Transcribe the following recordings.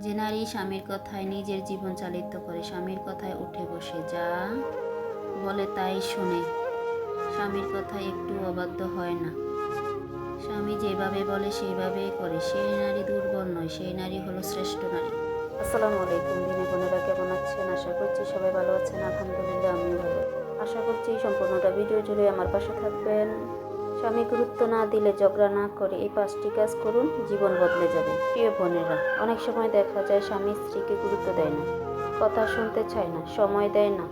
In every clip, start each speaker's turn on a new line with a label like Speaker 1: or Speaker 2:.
Speaker 1: যে নারী স্বামীর কথায় নিজের জীবন চালিত করে, স্বামীর কথায় উঠে বসে, যা বলে তাই শোনে, স্বামীর কথায় একটু অবাধ্য হয় না, স্বামী যেভাবে বলে সেইভাবেই করে, সেই নারী দুর্বল নয়, সেই নারী হলো শ্রেষ্ঠ নারী। আসসালামু আলাইকুম দিনী বোনেরা, কেমন আছেন? আশা করছি সবাই ভালো আছেন। আলহামদুলিল্লাহ, আমিও ভালো। আশা করছি সম্পূর্ণটা ভিডিও জুড়ে আমার পাশে থাকবেন। স্বামী গুরুত্ব না দিলে, ঝগড়া না করে এই 5টি কাজ করুন, জীবন বদলে যাবে। প্রিয় বোনেরা, অনেক সময় দেখা যায় স্বামী স্ত্রীকে গুরুত্ব দেয় না, কথা শুনতে চায় না, সময় দেয় না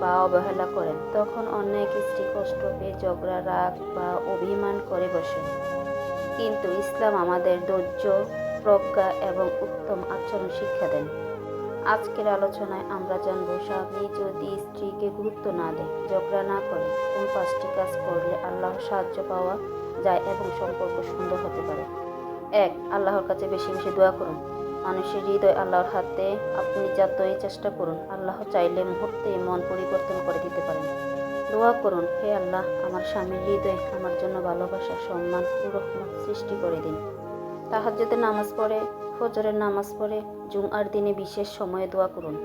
Speaker 1: বা অবহেলা করেন। তখন অনেক স্ত্রী কষ্ট পেয়ে ঝগড়া, রাগ বা অভিমান করে বসেন। কিন্তু ইসলাম আমাদের ধৈর্য, প্রজ্ঞা এবং উত্তম আচরণ শিক্ষা দেন। আজকের আলোচনায় আমরা জানব, স্বামী যদি স্ত্রীকে গুরুত্ব না দেয়, ঝগড়া না করে, কোন 5টি কাজ করলে আল্লাহর সাহায্য পাওয়া যায় এবং সম্পর্ক সুন্দর হতে পারে। 1. আল্লাহর কাছে বেশি বেশি দোয়া করুন। মানুষের হৃদয় আল্লাহর হাতে। আপনি যতই চেষ্টা করুন, আল্লাহ চাইলে মুহূর্তেই মন পরিবর্তন করে দিতে পারেন। দোয়া করুন, হে আল্লাহ, আমার স্বামীর হৃদয়ে আমার জন্য ভালোবাসা, সম্মান ও রহমত সৃষ্টি করে দিন। তাহাজ্জুদের নামাজ পড়ে, ফজরের নামাজ পড়ে, জুমআর দিনে বিশেষ সময়ে দোয়া করুন।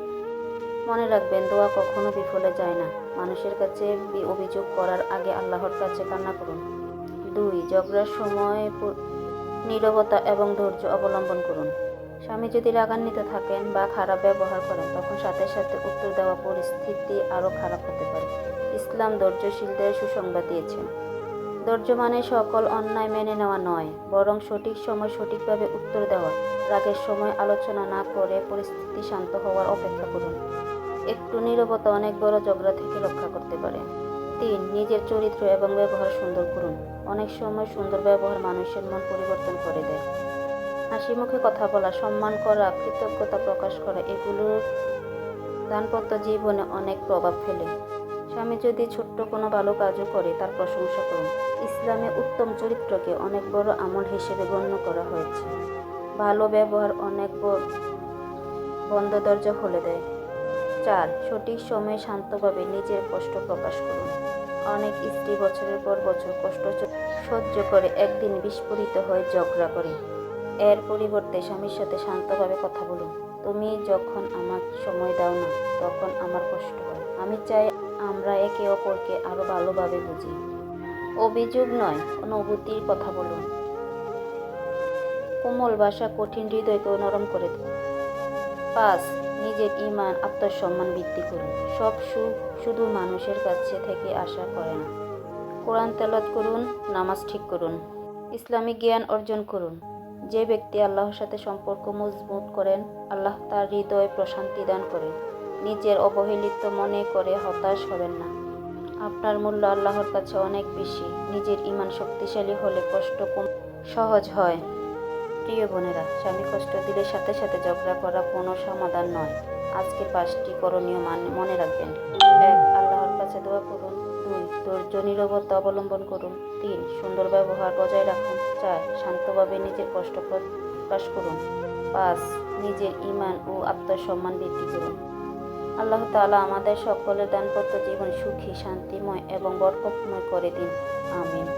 Speaker 1: মনে রাখবেন, দোয়া কখনো বিফলে যায় না। মানুষের কাছে অভিযোগ করার আগে আল্লাহর কাছে কান্না করুন। 2. ঝগড়ার সময় নীরবতা এবং ধৈর্য অবলম্বন করুন। স্বামী যদি রাগান্বিত থাকেন বা খারাপ ব্যবহার করেন, তখন সাথে সাথে উত্তর দেওয়া পরিস্থিতি আরও খারাপ হতে পারে। ইসলাম ধৈর্যশীলদের সুসংবাদ দিয়েছেন। ধৈর্য মানে সকল অন্যায় মেনে নেওয়া নয়, বরং সঠিক সময় সঠিকভাবে উত্তর দেওয়া। রাগের সময় আলোচনা না করে পরিস্থিতি শান্ত হওয়ার অপেক্ষা করুন। একটু নীরবতা অনেক বড় ঝগড়া থেকে রক্ষা করতে পারে। 3. নিজের চরিত্র এবং ব্যবহার সুন্দর করুন। অনেক সময় সুন্দর ব্যবহার মানুষের মন পরিবর্তন করে দেয়। হাসি মুখে কথা বলা, সম্মান করা, কৃতজ্ঞতা প্রকাশ করা, এগুলো দাম্পত্য জীবনে অনেক প্রভাব ফেলে। স্বামী যদি ছোট্ট কোনো ভালো কাজও করে, তার প্রশংসা করুন। ইসলামে উত্তম চরিত্রকে অনেক বড় আমল হিসেবে গণ্য করা হয়েছে। ভালো ব্যবহার অনেক বন্ধ দরজা খুলে দেয়। 4. সঠিক সময়ে শান্তভাবে নিজের কষ্ট প্রকাশ করুন। অনেক স্ত্রী বছরের পর বছর কষ্ট সহ্য করে একদিন বিস্ফোরিত হয়ে ঝগড়া করে। এর পরিবর্তে স্বামীর সাথে শান্তভাবে কথা বলুন। তুমি যখন আমার সময় দাও না, তখন আমার কষ্ট হয়। আমি চাই আমরা একে অপরকে আরও ভালোভাবে বুঝি। অভিযোগ নয়, অনুভূতির কথা বলুন। কোমল ভাষা কঠিন হৃদয়কেও নরম করে দেয়। 5. নিজের ঈমান, আত্মসম্মান বৃদ্ধি করুন। সব সুখ শুধু মানুষের কাছে থেকে আশা করে না। কোরআন তেলাওয়াত করুন, নামাজ ঠিক করুন, ইসলামিক জ্ঞান অর্জন করুন। যে ব্যক্তি আল্লাহর সাথে সম্পর্ক মজবুত করেন, আল্লাহ তার হৃদয়ে প্রশান্তি দান করেন। নিজের অবহেলিত মনে করে হতাশ হবেন না। আপনার মূল্য আল্লাহর কাছে অনেক বেশি। নিজের ঈমান শক্তিশালী হলে কষ্ট কম সহজ হয়। প্রিয় বোনেরা, স্বামী কষ্ট দিলে সাথে সাথে ঝগড়া করা কোনো সমাধান নয়। আজকের 5টি করণীয় মনে রাখবেন। 1. আল্লাহর কাছে দোয়া করুন। 2. ধৈর্য নীরবতা অবলম্বন করুন। 3. সুন্দর ব্যবহার বজায় রাখুন। 4. শান্তভাবে নিজের কষ্ট প্রকাশ করুন। 5. নিজের ঈমান ও আত্মসম্মান বৃদ্ধি করুন। আল্লাহ তাআলা আমাদের সকলের দাম্পত্য জীবন সুখী, শান্তিময় এবং বরকতময় করে দিন। আমিন।